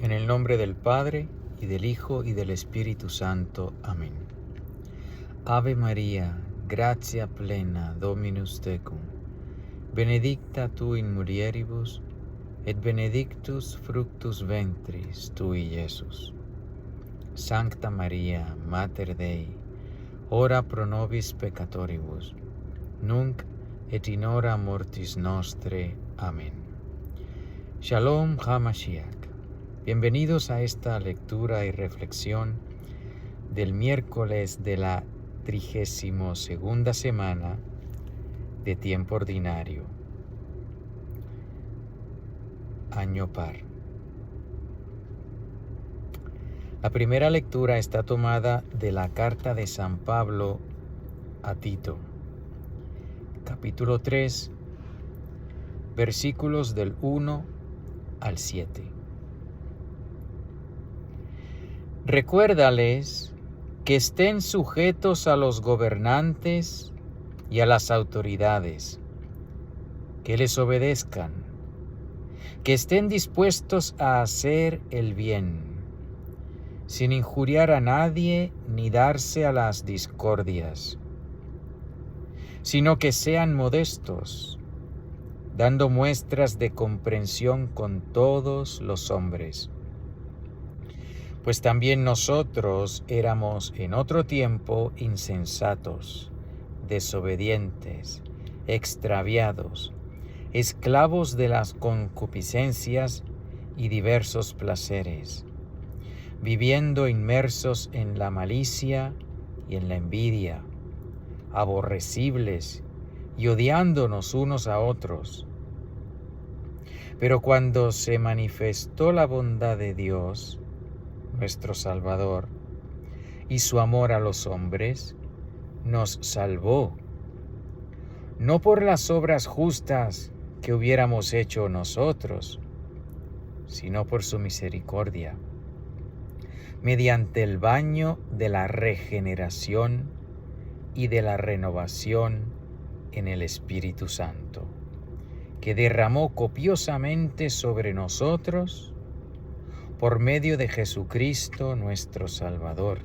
En el nombre del Padre, y del Hijo, y del Espíritu Santo. Amén. Ave María, gratia plena, Dominus tecum, benedicta tu in mulieribus, et benedictus fructus ventris tui, Iesus. Sancta Maria, Mater Dei, ora pro nobis peccatoribus, nunc et in hora mortis nostre. Amén. Shalom HaMashiach. Bienvenidos a esta lectura y reflexión del miércoles de la 32ª semana de tiempo ordinario, año par. La primera lectura está tomada de la carta de San Pablo a Tito, capítulo 3, versículos del 1 al 7. Recuérdales que estén sujetos a los gobernantes y a las autoridades, que les obedezcan, que estén dispuestos a hacer el bien, sin injuriar a nadie ni darse a las discordias, sino que sean modestos, dando muestras de comprensión con todos los hombres. Pues también nosotros éramos en otro tiempo insensatos, desobedientes, extraviados, esclavos de las concupiscencias y diversos placeres, viviendo inmersos en la malicia y en la envidia, aborrecibles y odiándonos unos a otros. Pero cuando se manifestó la bondad de Dios, nuestro Salvador, y su amor a los hombres, nos salvó, no por las obras justas que hubiéramos hecho nosotros, sino por su misericordia, mediante el baño de la regeneración y de la renovación en el Espíritu Santo, que derramó copiosamente sobre nosotros por medio de Jesucristo nuestro Salvador,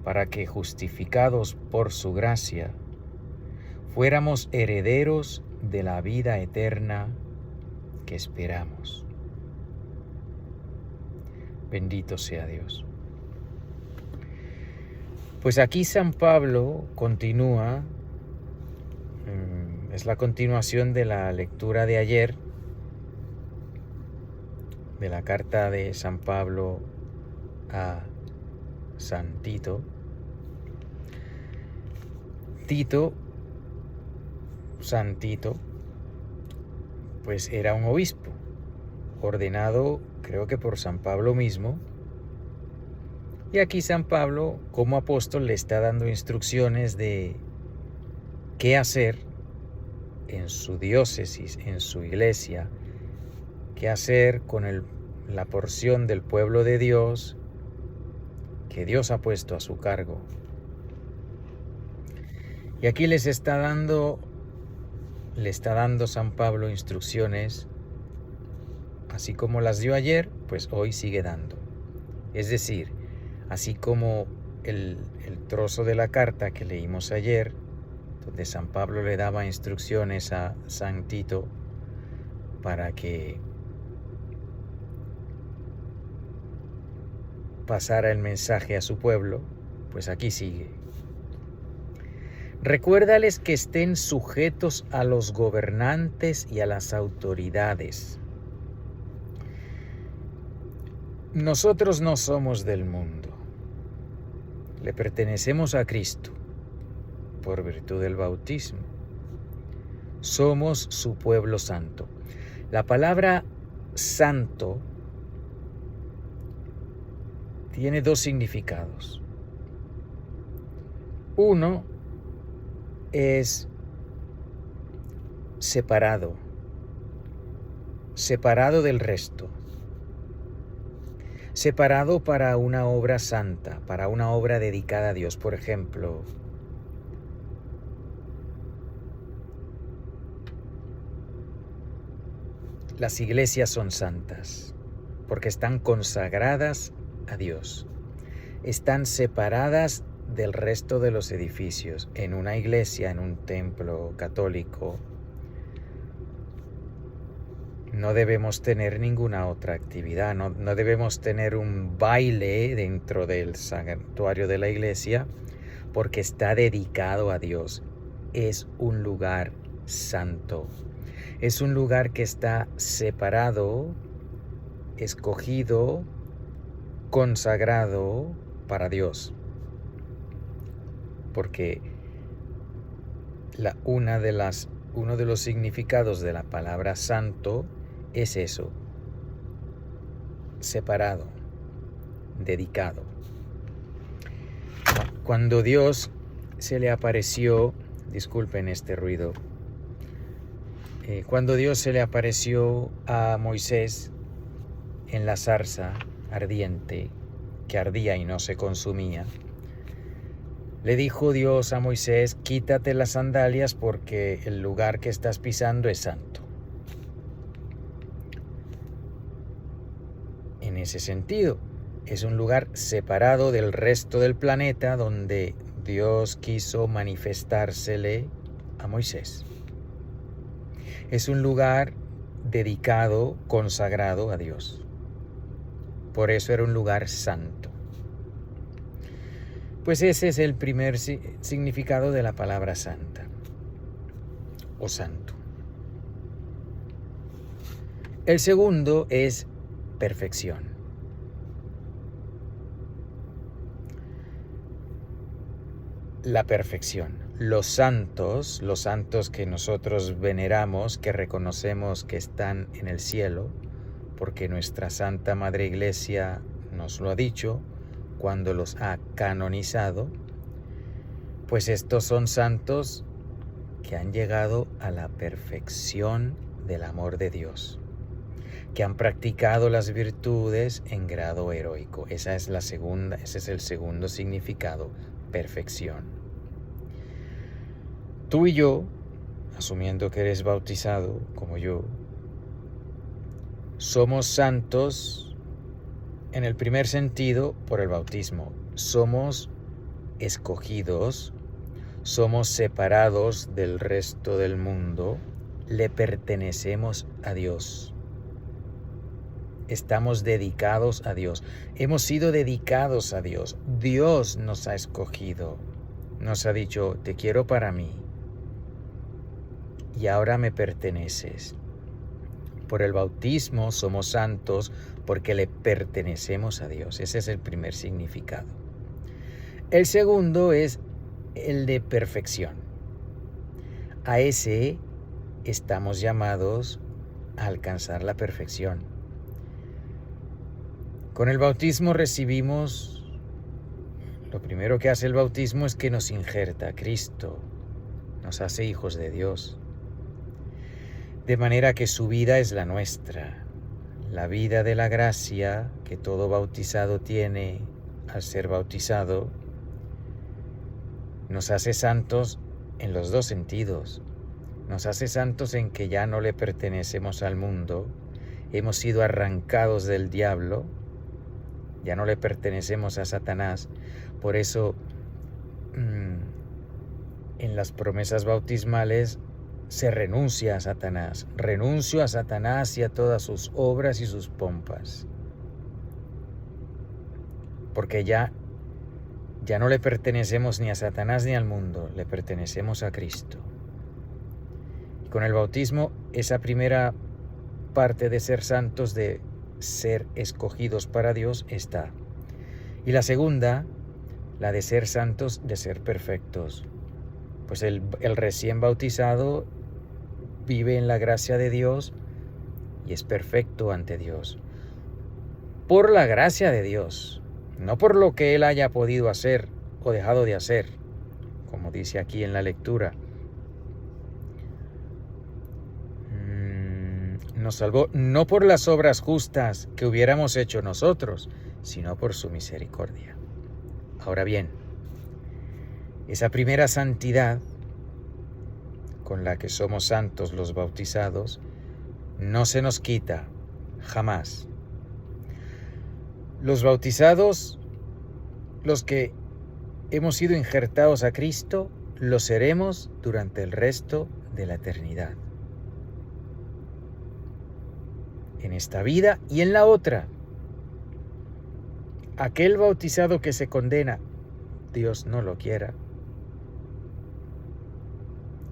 para que, justificados por su gracia, fuéramos herederos de la vida eterna que esperamos. Bendito sea Dios. Pues aquí San Pablo continúa, es la continuación de la lectura de ayer, de la carta de San Pablo a San Tito. San Tito, pues era un obispo, ordenado creo que por San Pablo mismo. Y aquí San Pablo, como apóstol, le está dando instrucciones de qué hacer en su diócesis, en su iglesia, qué hacer con la porción del pueblo de Dios que Dios ha puesto a su cargo. Y aquí le está dando San Pablo instrucciones, así como las dio ayer, pues hoy sigue dando. Es decir, así como el trozo de la carta que leímos ayer, donde San Pablo le daba instrucciones a San Tito para que pasara el mensaje a su pueblo, pues aquí sigue. Recuérdales que estén sujetos a los gobernantes y a las autoridades. Nosotros no somos del mundo, le pertenecemos a Cristo por virtud del bautismo. Somos su pueblo santo. La palabra santo tiene dos significados. Uno es separado del resto, separado para una obra santa, para una obra dedicada a Dios. Por ejemplo, las iglesias son santas, porque están consagradas a Dios. Están separadas del resto de los edificios. En una iglesia, en un templo católico, no debemos tener ninguna otra actividad, no debemos tener un baile dentro del santuario de la iglesia, porque está dedicado a Dios. Es un lugar santo. Es un lugar que está separado, escogido, consagrado para Dios. Porque uno de los significados de la palabra santo es eso: separado, dedicado. Cuando Dios se le apareció, disculpen este ruido, cuando Dios se le apareció a Moisés en la zarza ardiente, que ardía y no se consumía, le dijo Dios a Moisés: quítate las sandalias porque el lugar que estás pisando es santo. En ese sentido, es un lugar separado del resto del planeta donde Dios quiso manifestársele a Moisés. Es un lugar dedicado, consagrado a Dios. Por eso era un lugar santo. Pues ese es el primer significado de la palabra santa o santo. El segundo es perfección. La perfección. Los santos que nosotros veneramos, que reconocemos que están en el cielo, porque nuestra Santa Madre Iglesia nos lo ha dicho cuando los ha canonizado, pues estos son santos que han llegado a la perfección del amor de Dios, que han practicado las virtudes en grado heroico. Ese es el segundo significado, perfección. Tú y yo, asumiendo que eres bautizado como yo, somos santos en el primer sentido por el bautismo. Somos escogidos, somos separados del resto del mundo, le pertenecemos a Dios. Estamos dedicados a Dios. Hemos sido dedicados a Dios. Dios nos ha escogido. Nos ha dicho: te quiero para mí. Y ahora me perteneces. Por el bautismo somos santos porque le pertenecemos a Dios. Ese es el primer significado. El segundo es el de perfección. A ese estamos llamados a alcanzar la perfección. Con el bautismo recibimos, lo primero que hace el bautismo es que nos injerta a Cristo, nos hace hijos de Dios. De manera que su vida es la nuestra, la vida de la gracia que todo bautizado tiene al ser bautizado, nos hace santos en los dos sentidos. Nos hace santos en que ya no le pertenecemos al mundo, hemos sido arrancados del diablo, ya no le pertenecemos a Satanás. Por eso, en las promesas bautismales se renuncia a Satanás. Renuncio a Satanás y a todas sus obras y sus pompas. Porque ya no le pertenecemos ni a Satanás ni al mundo, le pertenecemos a Cristo. Y con el bautismo, esa primera parte de ser santos, de ser escogidos para Dios, está. Y la segunda, la de ser santos, de ser perfectos. Pues el recién bautizado vive en la gracia de Dios y es perfecto ante Dios. Por la gracia de Dios, no por lo que él haya podido hacer o dejado de hacer, como dice aquí en la lectura. Nos salvó no por las obras justas que hubiéramos hecho nosotros, sino por su misericordia. Ahora bien, esa primera santidad con la que somos santos los bautizados no se nos quita jamás. Los bautizados, los que hemos sido injertados a Cristo, lo seremos durante el resto de la eternidad. En esta vida y en la otra. Aquel bautizado que se condena, Dios no lo quiera,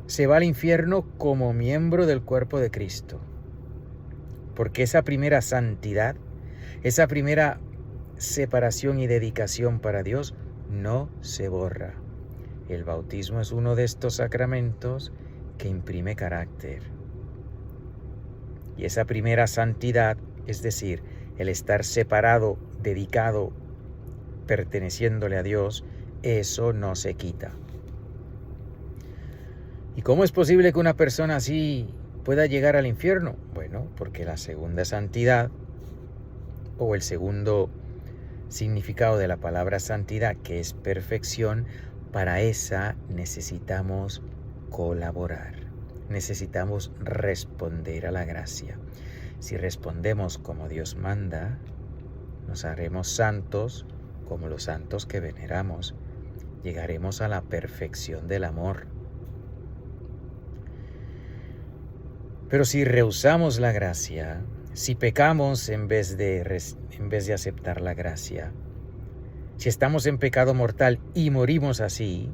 se va al infierno como miembro del cuerpo de Cristo. Porque esa primera santidad, esa primera separación y dedicación para Dios no se borra. El bautismo es uno de estos sacramentos que imprime carácter. Y esa primera santidad, es decir, el estar separado, dedicado, perteneciéndole a Dios, eso no se quita. ¿Y cómo es posible que una persona así pueda llegar al infierno? Bueno, porque la segunda santidad, o el segundo significado de la palabra santidad, que es perfección, para esa necesitamos colaborar, necesitamos responder a la gracia. Si respondemos como Dios manda, nos haremos santos como los santos que veneramos, llegaremos a la perfección del amor. Pero si rehusamos la gracia, si pecamos en vez de aceptar la gracia, si estamos en pecado mortal y morimos así,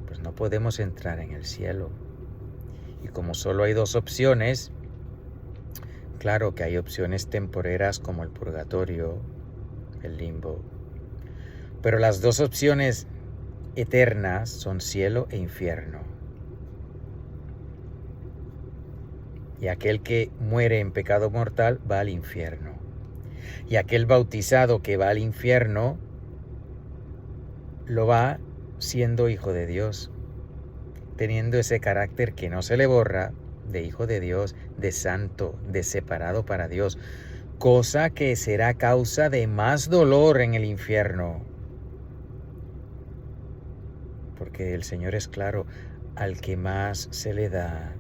pues no podemos entrar en el cielo. Y como solo hay dos opciones, claro que hay opciones temporeras como el purgatorio, el limbo, pero las dos opciones eternas son cielo e infierno. Y aquel que muere en pecado mortal va al infierno. Y aquel bautizado que va al infierno lo va siendo hijo de Dios, teniendo ese carácter que no se le borra, de hijo de Dios, de santo, de separado para Dios, cosa que será causa de más dolor en el infierno. Porque el Señor es claro, al que más se le da,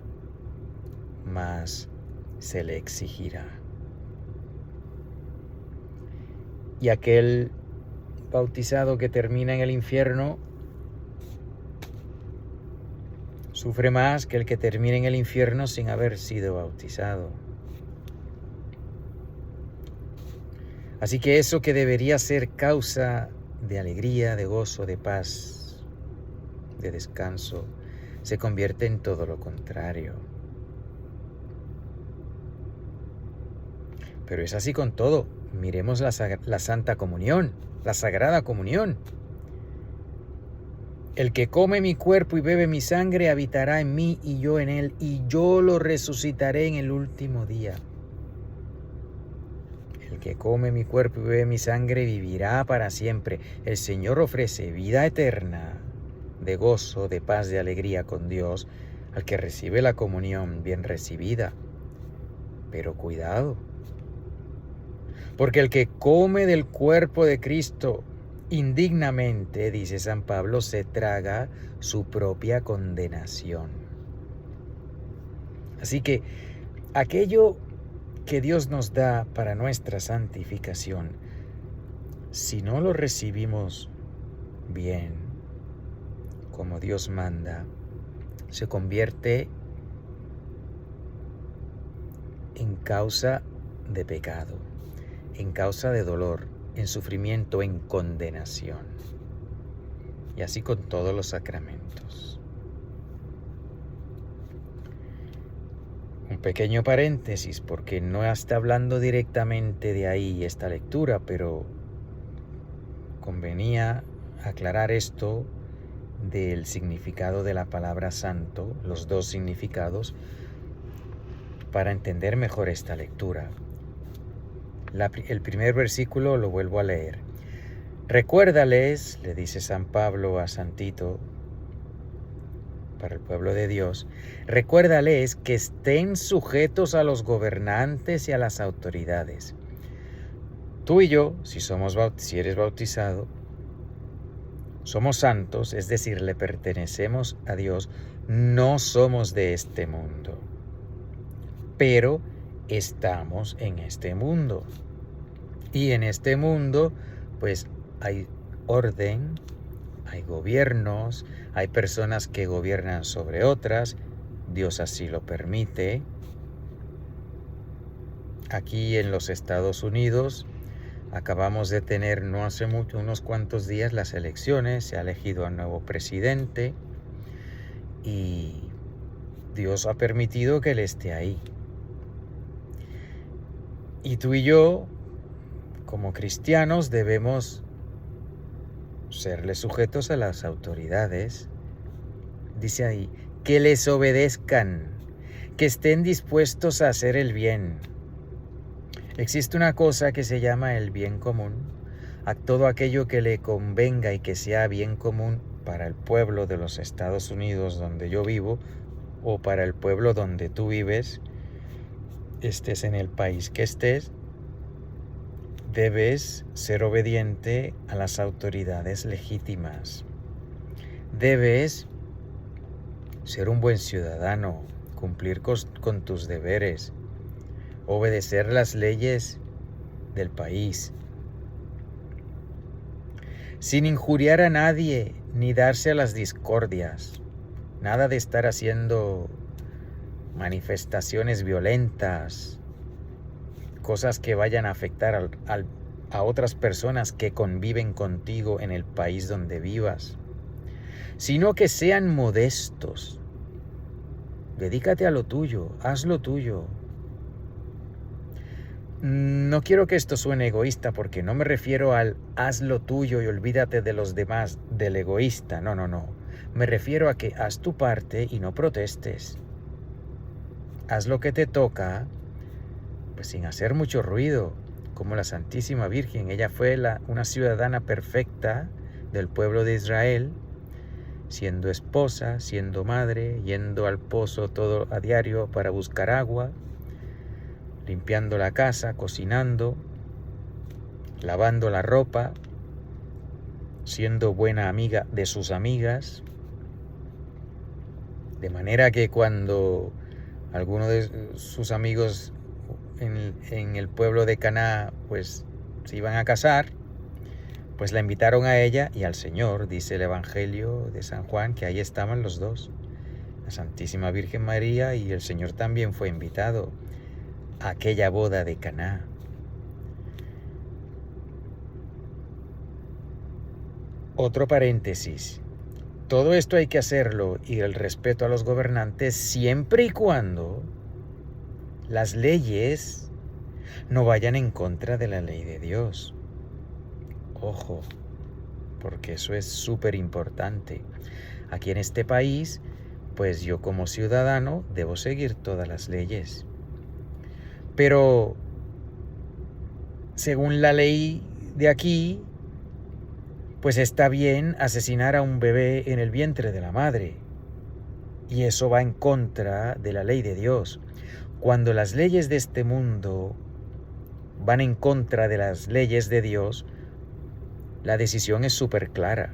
más se le exigirá. Y aquel bautizado que termina en el infierno sufre más que el que termina en el infierno sin haber sido bautizado. Así que eso que debería ser causa de alegría, de gozo, de paz, de descanso, se convierte en todo lo contrario. Pero es así con todo. Miremos la Santa Comunión, la Sagrada Comunión. El que come mi cuerpo y bebe mi sangre habitará en mí y yo en él, y yo lo resucitaré en el último día. El que come mi cuerpo y bebe mi sangre vivirá para siempre. El Señor ofrece vida eterna, de gozo, de paz, de alegría con Dios, al que recibe la comunión bien recibida. Pero cuidado, porque el que come del cuerpo de Cristo indignamente, dice San Pablo, se traga su propia condenación. Así que aquello que Dios nos da para nuestra santificación, si no lo recibimos bien, como Dios manda, se convierte en causa de pecado, en causa de dolor, en sufrimiento, en condenación. Y así con todos los sacramentos. Un pequeño paréntesis, porque no está hablando directamente de ahí esta lectura, pero convenía aclarar esto del significado de la palabra santo, los dos significados, para entender mejor esta lectura. El primer versículo lo vuelvo a leer. Recuérdales, le dice San Pablo a Santito, para el pueblo de Dios, recuérdales que estén sujetos a los gobernantes y a las autoridades. Tú y yo, si eres bautizado, somos santos, es decir, le pertenecemos a Dios, no somos de este mundo, pero estamos en este mundo. Y en este mundo, pues hay orden, hay gobiernos, hay personas que gobiernan sobre otras, Dios así lo permite. Aquí en los Estados Unidos acabamos de tener no hace mucho, unos cuantos días, las elecciones, se ha elegido a un nuevo presidente y Dios ha permitido que él esté ahí. Y tú y yo, como cristianos, debemos serles sujetos a las autoridades. Dice ahí, que les obedezcan, que estén dispuestos a hacer el bien. Existe una cosa que se llama el bien común, a todo aquello que le convenga y que sea bien común para el pueblo de los Estados Unidos donde yo vivo o para el pueblo donde tú vives, estés en el país que estés, debes ser obediente a las autoridades legítimas. Debes ser un buen ciudadano, cumplir con tus deberes, obedecer las leyes del país, sin injuriar a nadie ni darse a las discordias. Nada de estar haciendo manifestaciones violentas, cosas que vayan a afectar a otras personas que conviven contigo en el país donde vivas, sino que sean modestos. Dedícate a lo tuyo, haz lo tuyo. No quiero que esto suene egoísta, porque no me refiero al haz lo tuyo y olvídate de los demás, del egoísta. No. Me refiero a que haz tu parte y no protestes. Haz lo que te toca, pues sin hacer mucho ruido, como la Santísima Virgen. Ella fue una ciudadana perfecta del pueblo de Israel, siendo esposa, siendo madre, yendo al pozo todo a diario para buscar agua, limpiando la casa, cocinando, lavando la ropa, siendo buena amiga de sus amigas, de manera que cuando alguno de sus amigos en el pueblo de Caná pues se iban a casar, pues la invitaron a ella y al Señor. Dice el Evangelio de San Juan que ahí estaban los dos, la Santísima Virgen María, y el Señor también fue invitado a aquella boda de Caná. Otro paréntesis. Todo esto hay que hacerlo, y el respeto a los gobernantes, siempre y cuando las leyes no vayan en contra de la ley de Dios. Ojo, porque eso es súper importante. Aquí en este país, pues yo como ciudadano debo seguir todas las leyes. Pero según la ley de aquí, pues está bien asesinar a un bebé en el vientre de la madre. Y eso va en contra de la ley de Dios. Cuando las leyes de este mundo van en contra de las leyes de Dios, la decisión es súper clara.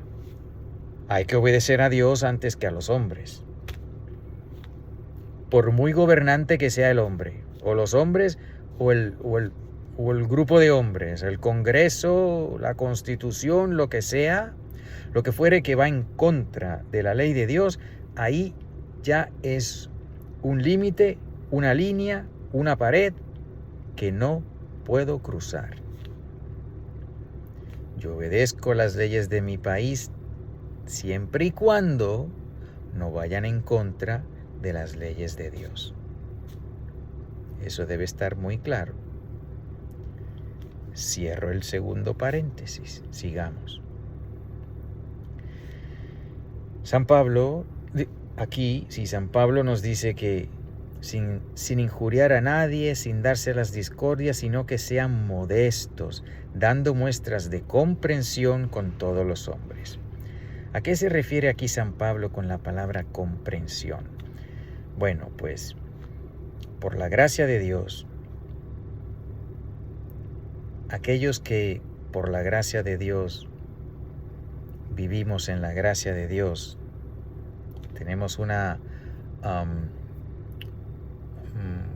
Hay que obedecer a Dios antes que a los hombres. Por muy gobernante que sea el hombre, o los hombres, o el grupo de hombres, el Congreso, la Constitución, lo que sea, lo que fuere que va en contra de la ley de Dios, ahí ya es un límite, una línea, una pared que no puedo cruzar. Yo obedezco las leyes de mi país siempre y cuando no vayan en contra de las leyes de Dios. Eso debe estar muy claro. Cierro el segundo paréntesis. Sigamos. San Pablo, San Pablo nos dice que sin injuriar a nadie, sin darse las discordias, sino que sean modestos, dando muestras de comprensión con todos los hombres. ¿A qué se refiere aquí San Pablo con la palabra comprensión? Bueno, pues por la gracia de Dios, aquellos que por la gracia de Dios vivimos en la gracia de Dios, tenemos una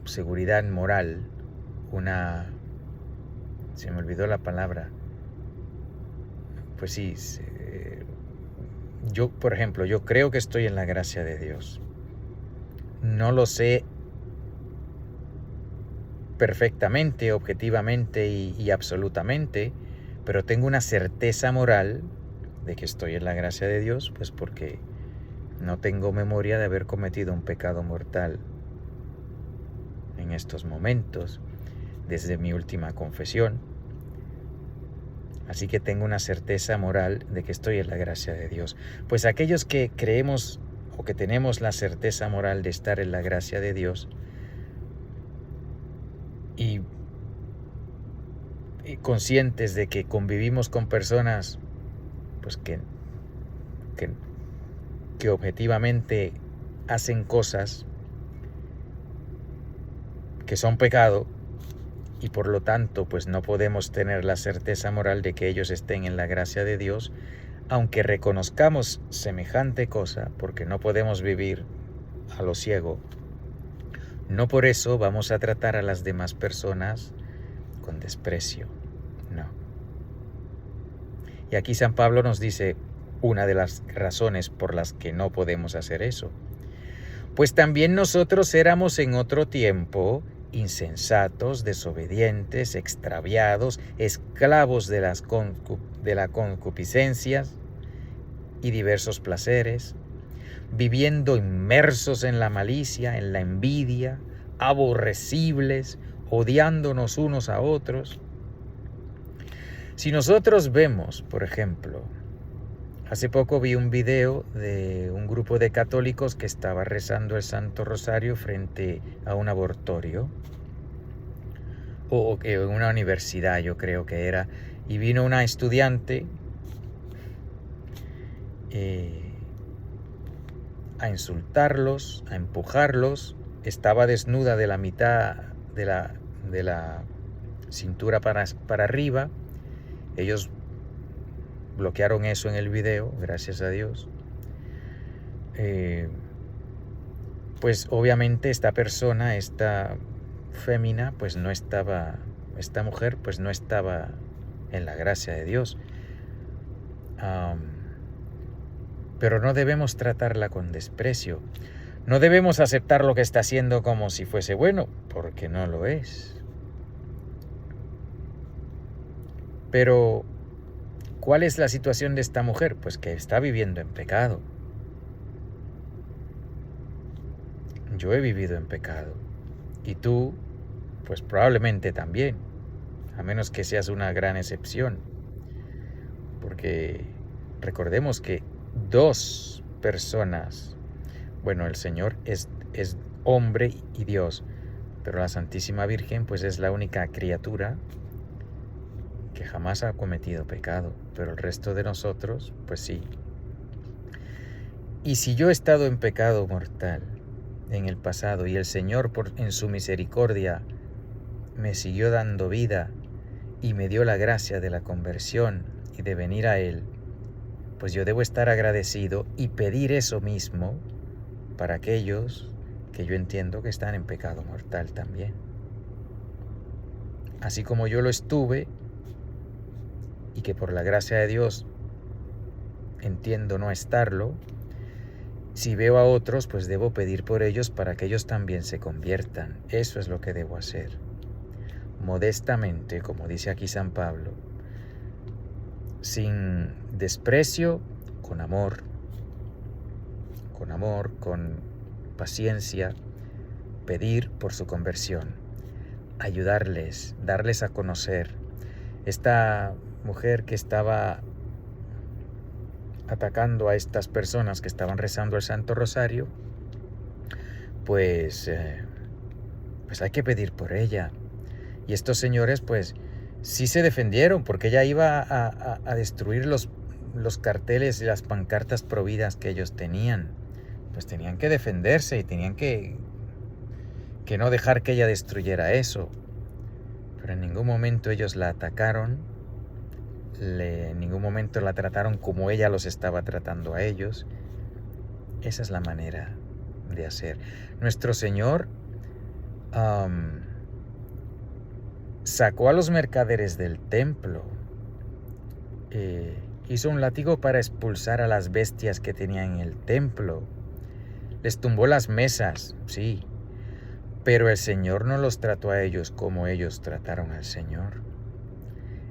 seguridad moral, una se me olvidó la palabra. Pues sí, yo, por ejemplo, yo creo que estoy en la gracia de Dios. No lo sé perfectamente, objetivamente y absolutamente, pero tengo una certeza moral de que estoy en la gracia de Dios, pues porque no tengo memoria de haber cometido un pecado mortal en estos momentos, desde mi última confesión. Así que tengo una certeza moral de que estoy en la gracia de Dios. Pues aquellos que creemos o que tenemos la certeza moral de estar en la gracia de Dios y conscientes de que convivimos con personas pues que objetivamente hacen cosas que son pecado, y por lo tanto pues no podemos tener la certeza moral de que ellos estén en la gracia de Dios, aunque reconozcamos semejante cosa, porque no podemos vivir a lo ciego. No por eso vamos a tratar a las demás personas con desprecio, no. Y aquí San Pablo nos dice una de las razones por las que no podemos hacer eso. Pues también nosotros éramos en otro tiempo insensatos, desobedientes, extraviados, esclavos de la concupiscencia y diversos placeres, viviendo inmersos en la malicia, en la envidia, aborrecibles, odiándonos unos a otros. Si nosotros vemos, por ejemplo, hace poco vi un video de un grupo de católicos que estaba rezando el Santo Rosario frente a un abortorio, o en una universidad yo creo que era, y vino una estudiante a insultarlos, a empujarlos. Estaba desnuda de la mitad de la cintura para arriba. Ellos bloquearon eso en el video, gracias a Dios. Pues obviamente esta persona, esta fémina, pues no estaba, esta mujer pues no estaba en la gracia de Dios. Pero no debemos tratarla con desprecio. No debemos aceptar lo que está haciendo como si fuese bueno, porque no lo es. Pero, ¿cuál es la situación de esta mujer? Pues que está viviendo en pecado. Yo he vivido en pecado. Y tú, pues probablemente también. A menos que seas una gran excepción. Porque recordemos que dos personas, bueno, el Señor es hombre y Dios, pero la Santísima Virgen pues es la única criatura que jamás ha cometido pecado, pero el resto de nosotros pues sí. Y si yo he estado en pecado mortal en el pasado y el Señor en su misericordia me siguió dando vida y me dio la gracia de la conversión y de venir a Él, pues yo debo estar agradecido y pedir eso mismo para aquellos que yo entiendo que están en pecado mortal también. Así como yo lo estuve y que por la gracia de Dios entiendo no estarlo, si veo a otros, pues debo pedir por ellos para que ellos también se conviertan. Eso es lo que debo hacer. Modestamente, como dice aquí San Pablo, sin desprecio, con amor, con paciencia, pedir por su conversión, ayudarles, darles a conocer. Esta mujer que estaba atacando a estas personas que estaban rezando el Santo Rosario, pues hay que pedir por ella. Y estos señores pues sí se defendieron, porque ella iba a destruir los carteles y las pancartas prohibidas que ellos tenían. Pues tenían que defenderse y tenían que no dejar que ella destruyera eso. Pero en ningún momento ellos la atacaron, en ningún momento la trataron como ella los estaba tratando a ellos. Esa es la manera de hacer. Nuestro Señor sacó a los mercaderes del templo, hizo un látigo para expulsar a las bestias que tenía en el templo, les tumbó las mesas, sí, pero el Señor no los trató a ellos como ellos trataron al Señor.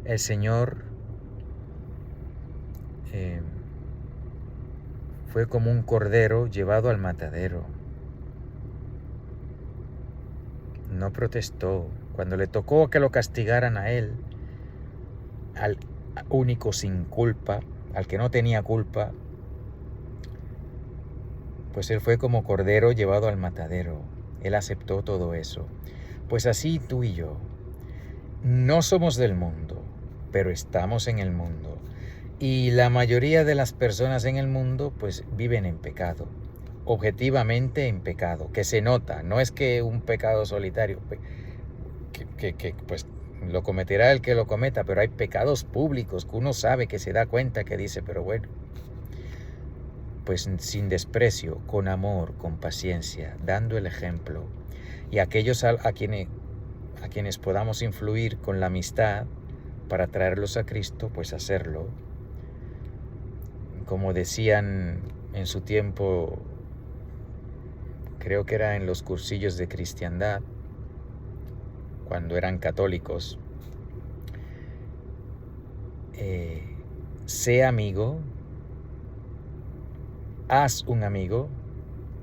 El Señor fue como un cordero llevado al matadero. No protestó. Cuando le tocó que lo castigaran a él, al único sin culpa, al que no tenía culpa, pues él fue como cordero llevado al matadero. Él aceptó todo eso. Pues así tú y yo, no somos del mundo, pero estamos en el mundo. Y la mayoría de las personas en el mundo pues viven en pecado, objetivamente en pecado, que se nota, no es que un pecado solitario, que pues lo cometerá el que lo cometa, pero hay pecados públicos que uno sabe, que se da cuenta, que dice, pero bueno, pues sin desprecio, con amor, con paciencia, dando el ejemplo. Y aquellos a quienes podamos influir con la amistad para traerlos a Cristo, pues hacerlo. Como decían en su tiempo, creo que era en los cursillos de cristiandad, cuando eran católicos, sé amigo, haz un amigo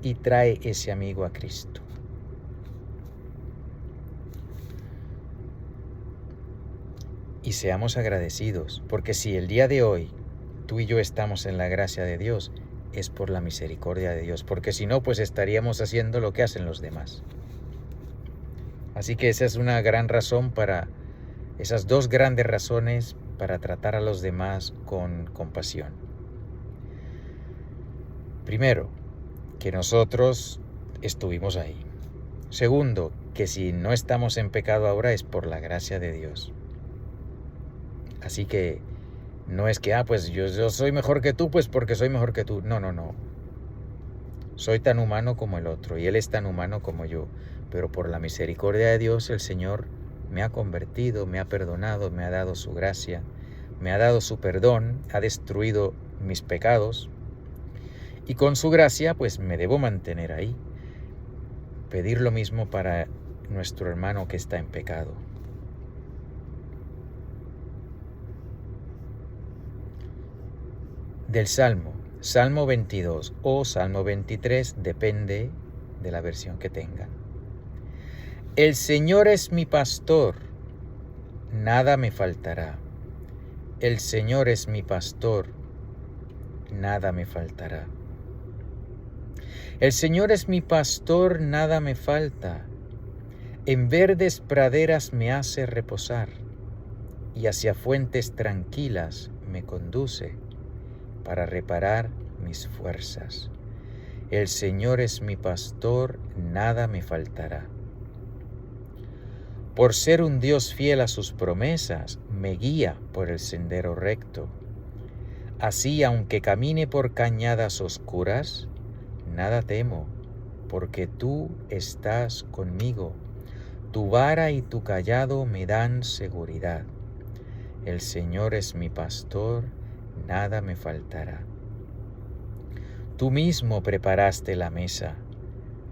y trae ese amigo a Cristo. Y seamos agradecidos, porque si el día de hoy tú y yo estamos en la gracia de Dios, es por la misericordia de Dios, porque si no, pues estaríamos haciendo lo que hacen los demás. Así que esa es una gran razón esas dos grandes razones para tratar a los demás con compasión. Primero, que nosotros estuvimos ahí. Segundo, que si no estamos en pecado ahora es por la gracia de Dios. Así que no es que, pues yo soy mejor que tú, pues porque soy mejor que tú. No. Soy tan humano como el otro y él es tan humano como yo. Pero por la misericordia de Dios, el Señor me ha convertido, me ha perdonado, me ha dado su gracia, me ha dado su perdón, ha destruido mis pecados. Y con su gracia, pues me debo mantener ahí. Pedir lo mismo para nuestro hermano que está en pecado. Del Salmo 22 o Salmo 23, depende de la versión que tengan. El Señor es mi pastor, nada me faltará. El Señor es mi pastor, nada me faltará. El Señor es mi pastor, nada me falta. En verdes praderas me hace reposar y hacia fuentes tranquilas me conduce para reparar mis fuerzas. El Señor es mi pastor, nada me faltará. Por ser un Dios fiel a sus promesas, me guía por el sendero recto. Así, aunque camine por cañadas oscuras, nada temo, porque tú estás conmigo. Tu vara y tu cayado me dan seguridad. El Señor es mi pastor, nada me faltará. Tú mismo preparaste la mesa,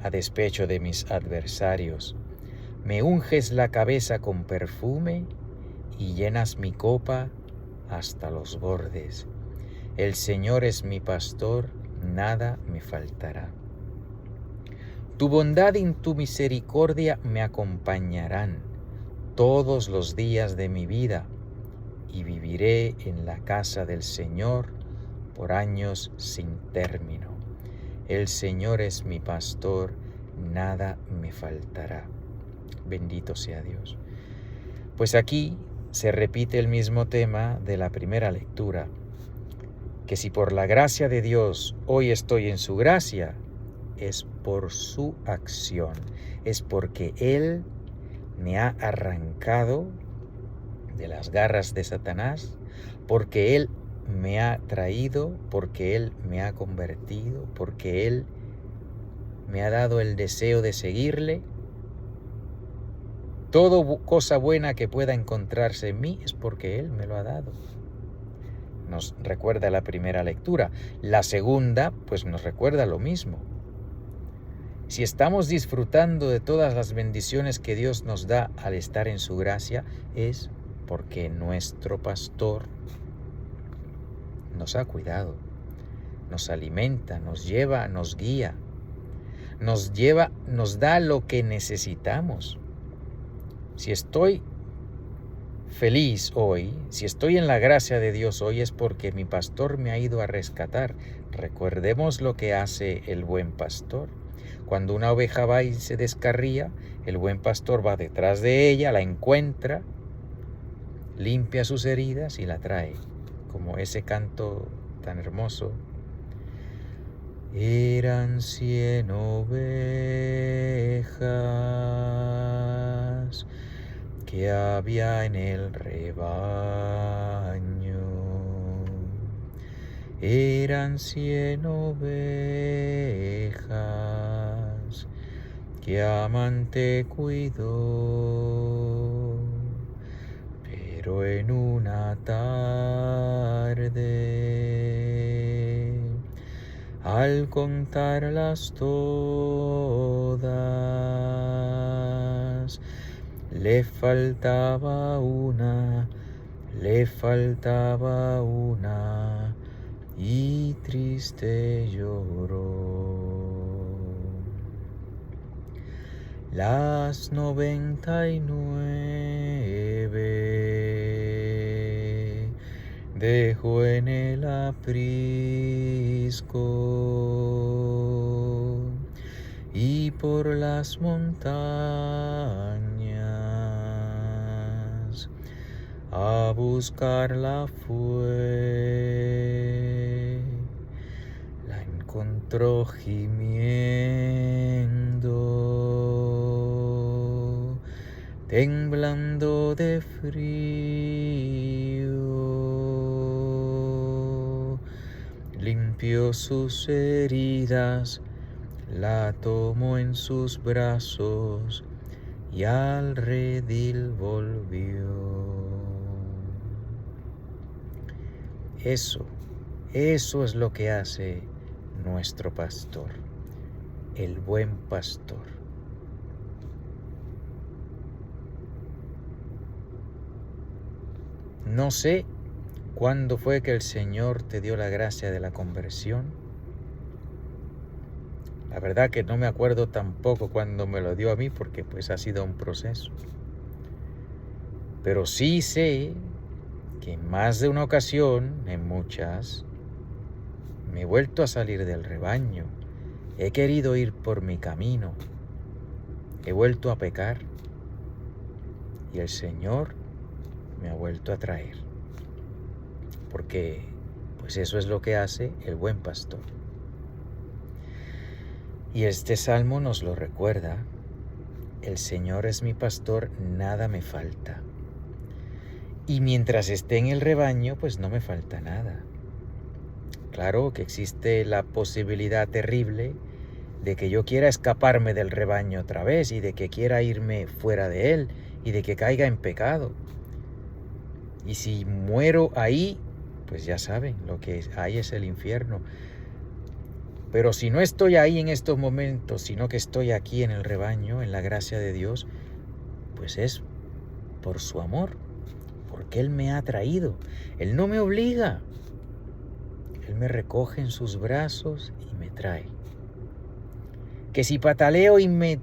a despecho de mis adversarios. Me unges la cabeza con perfume y llenas mi copa hasta los bordes. El Señor es mi pastor, nada me faltará. Tu bondad y tu misericordia me acompañarán todos los días de mi vida, y viviré en la casa del Señor por años sin término. El Señor es mi pastor, nada me faltará. Bendito sea Dios. Pues aquí se repite el mismo tema de la primera lectura, que si por la gracia de Dios hoy estoy en su gracia, es por su acción, es porque Él me ha arrancado de las garras de Satanás, porque Él me ha traído, porque Él me ha convertido, porque Él me ha dado el deseo de seguirle. toda cosa buena que pueda encontrarse en mí es porque Él me lo ha dado. Nos recuerda la primera lectura. La segunda, pues nos recuerda lo mismo. Si estamos disfrutando de todas las bendiciones que Dios nos da al estar en su gracia, es porque nuestro pastor nos ha cuidado, nos alimenta, nos lleva, nos guía, nos da lo que necesitamos. Si estoy feliz hoy, si estoy en la gracia de Dios hoy, es porque mi pastor me ha ido a rescatar. Recordemos lo que hace el buen pastor. Cuando una oveja va y se descarría, el buen pastor va detrás de ella, la encuentra, limpia sus heridas y la trae. Como ese canto tan hermoso. Eran 100 ovejas que había en el rebaño. Eran 100 ovejas que amante cuidó, pero en una tarde, al contarlas todas, le faltaba una, y triste lloró. Las 99 dejó en el aprisco y por las montañas a buscarla fue. La encontró gimiendo, temblando de frío. Limpió sus heridas, la tomó en sus brazos y al redil volvió. Eso es lo que hace nuestro pastor, el buen pastor. No sé cuándo fue que el Señor te dio la gracia de la conversión. La verdad que no me acuerdo tampoco cuándo me lo dio a mí, porque pues ha sido un proceso. Pero sí sé que en más de una ocasión, en muchas, me he vuelto a salir del rebaño. He querido ir por mi camino. He vuelto a pecar. Y el Señor me ha vuelto a traer. Porque pues eso es lo que hace el buen pastor. Y este salmo nos lo recuerda. El Señor es mi pastor, nada me falta. Y mientras esté en el rebaño, pues no me falta nada. Claro que existe la posibilidad terrible de que yo quiera escaparme del rebaño otra vez y de que quiera irme fuera de él y de que caiga en pecado. Y si muero ahí, pues ya saben, lo que hay es el infierno. Pero si no estoy ahí en estos momentos, sino que estoy aquí en el rebaño, en la gracia de Dios, pues es por su amor, porque Él me ha traído. Él no me obliga. Él me recoge en sus brazos y me trae. Que si pataleo y me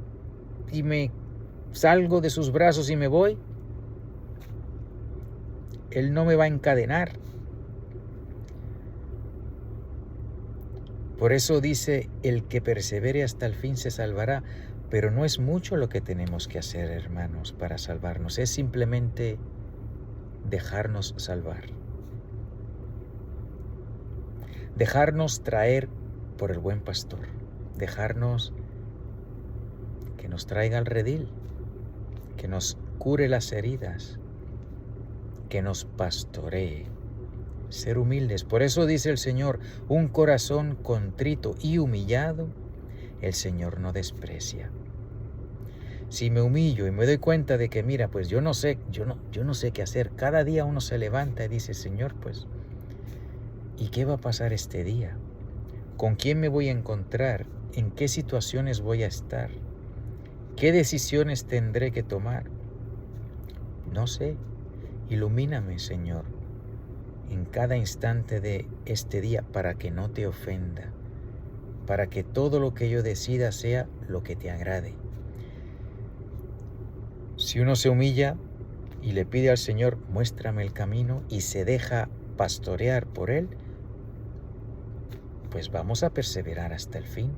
salgo de sus brazos y me voy, Él no me va a encadenar. Por eso dice, el que persevere hasta el fin se salvará. Pero no es mucho lo que tenemos que hacer, hermanos, para salvarnos. Es simplemente dejarnos salvar. Dejarnos traer por el buen pastor. Dejarnos que nos traiga al redil. Que nos cure las heridas. Que nos pastoree. Ser humildes. Por eso dice el Señor, un corazón contrito y humillado, el Señor no desprecia. Si me humillo y me doy cuenta de que, mira, pues yo no sé qué hacer. Cada día uno se levanta y dice, Señor, pues, ¿y qué va a pasar este día? ¿Con quién me voy a encontrar? ¿En qué situaciones voy a estar? ¿Qué decisiones tendré que tomar? No sé. Ilumíname, Señor, en cada instante de este día para que no te ofenda, para que todo lo que yo decida sea lo que te agrade. Si uno se humilla y le pide al Señor, muéstrame el camino, y se deja pastorear por Él, pues vamos a perseverar hasta el fin.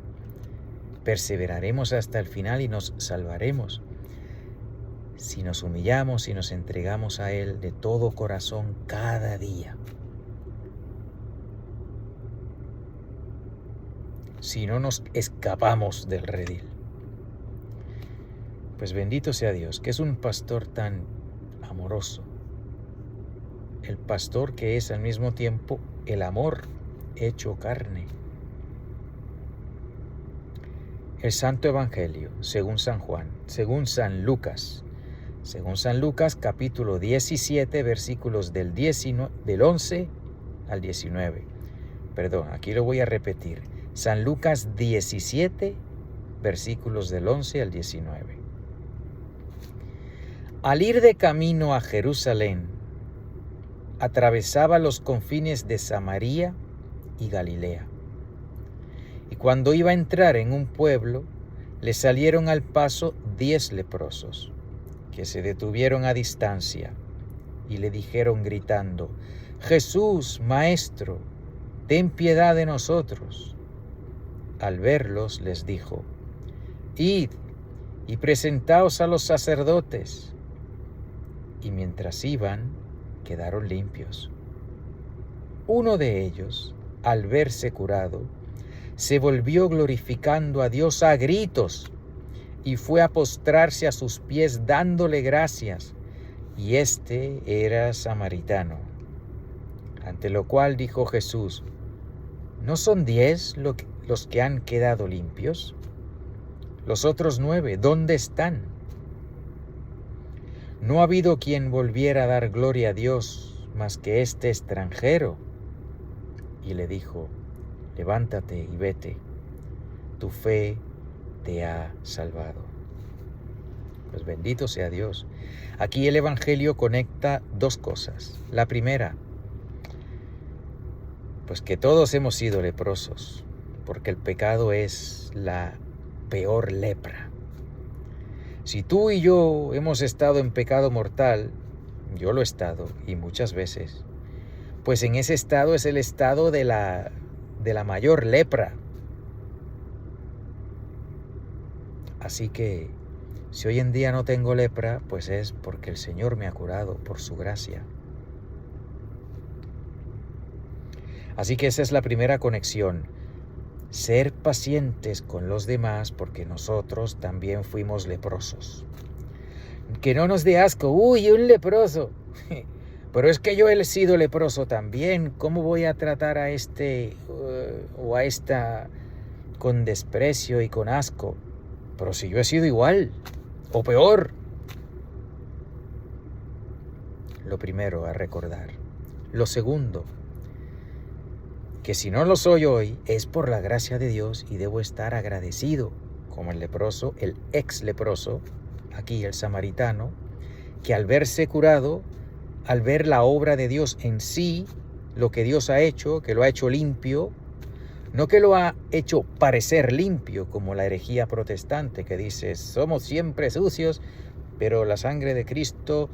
Perseveraremos hasta el final y nos salvaremos. Si nos humillamos y nos entregamos a Él de todo corazón cada día. Si no nos escapamos del redil. Pues bendito sea Dios, que es un pastor tan amoroso. El pastor que es al mismo tiempo el amor hecho carne. El Santo Evangelio, según San Juan, según San Lucas. Según San Lucas, capítulo 17, versículos del 11 al 19. Perdón, aquí lo voy a repetir. San Lucas 17, versículos del 11 al 19. Al ir de camino a Jerusalén, atravesaba los confines de Samaria y Galilea. Y cuando iba a entrar en un pueblo, le salieron al paso 10 leprosos, que se detuvieron a distancia y le dijeron gritando, Jesús, Maestro, ten piedad de nosotros. Al verlos les dijo, id y presentaos a los sacerdotes. Y mientras iban, quedaron limpios. Uno de ellos, al verse curado, se volvió glorificando a Dios a gritos y fue a postrarse a sus pies dándole gracias, y este era samaritano. Ante lo cual dijo Jesús, ¿no son 10 los que han quedado limpios? Los otros 9, ¿dónde están? No ha habido quien volviera a dar gloria a Dios más que este extranjero. Y le dijo, levántate y vete, tu fe te ha salvado. Pues bendito sea Dios. Aquí el Evangelio conecta 2 cosas. La primera, pues que todos hemos sido leprosos, porque el pecado es la peor lepra. Si tú y yo hemos estado en pecado mortal, yo lo he estado y muchas veces, pues en ese estado es el estado de la mayor lepra. Así que si hoy en día no tengo lepra, pues es porque el Señor me ha curado por su gracia. Así que esa es la primera conexión. Ser pacientes con los demás porque nosotros también fuimos leprosos. Que no nos dé asco, ¡uy, un leproso! Pero es que yo he sido leproso también. ¿Cómo voy a tratar a este o a esta con desprecio y con asco? Pero si yo he sido igual o peor. Lo primero a recordar. Lo segundo, que si no lo soy hoy es por la gracia de Dios y debo estar agradecido, como el leproso, el ex leproso, aquí el samaritano, que al verse curado, al ver la obra de Dios en sí, lo que Dios ha hecho, que lo ha hecho limpio, no que lo ha hecho parecer limpio, como la herejía protestante que dice, somos siempre sucios, pero la sangre de Cristo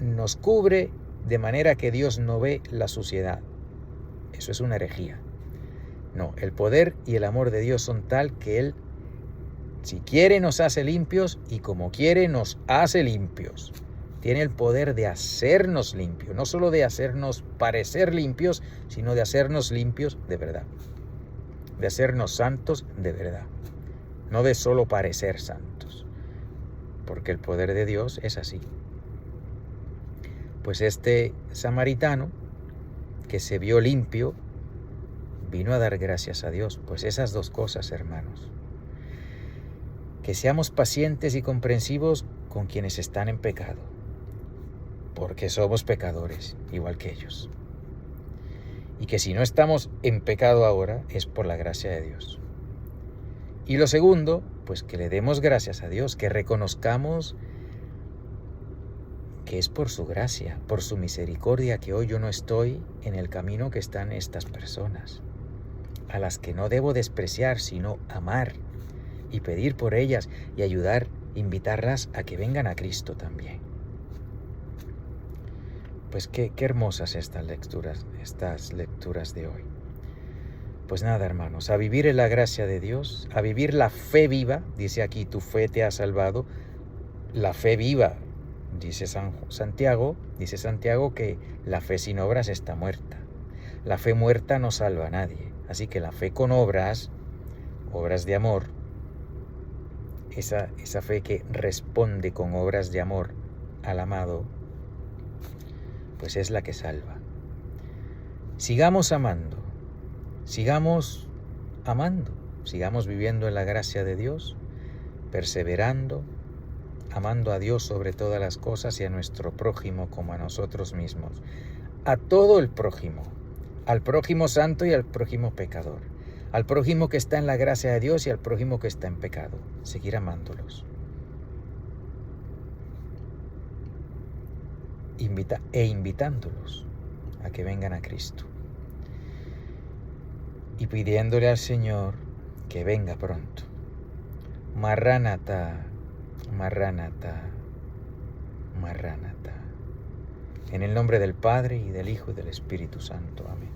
nos cubre de manera que Dios no ve la suciedad. Eso es una herejía. No, el poder y el amor de Dios son tal que Él, si quiere, nos hace limpios y como quiere, nos hace limpios. Tiene el poder de hacernos limpios, no solo de hacernos parecer limpios, sino de hacernos limpios de verdad. De hacernos santos de verdad. No de solo parecer santos. Porque el poder de Dios es así. Pues este samaritano, que se vio limpio, vino a dar gracias a Dios. Pues esas 2 cosas, hermanos. que seamos pacientes y comprensivos con quienes están en pecado, porque somos pecadores, igual que ellos. Y que si no estamos en pecado ahora, es por la gracia de Dios. Y lo segundo, pues que le demos gracias a Dios, que reconozcamos que es por su gracia, por su misericordia, que hoy yo no estoy en el camino que están estas personas, a las que no debo despreciar, sino amar y pedir por ellas y ayudar, invitarlas a que vengan a Cristo también. Pues qué hermosas estas lecturas de hoy. Pues nada, hermanos, a vivir en la gracia de Dios, a vivir la fe viva, dice aquí, tu fe te ha salvado, la fe viva. Dice Santiago que la fe sin obras está muerta. La fe muerta no salva a nadie. Así que la fe con obras de amor, esa fe que responde con obras de amor al amado, pues es la que salva. Sigamos amando, sigamos viviendo en la gracia de Dios, perseverando, amando a Dios sobre todas las cosas y a nuestro prójimo como a nosotros mismos. A todo el prójimo, al prójimo santo y al prójimo pecador, al prójimo que está en la gracia de Dios y al prójimo que está en pecado. Seguir amándolos. Invitándolos a que vengan a Cristo. Y pidiéndole al Señor que venga pronto. Maranatha, Maranatha, Maranatha. En el nombre del Padre, y del Hijo, y del Espíritu Santo. Amén.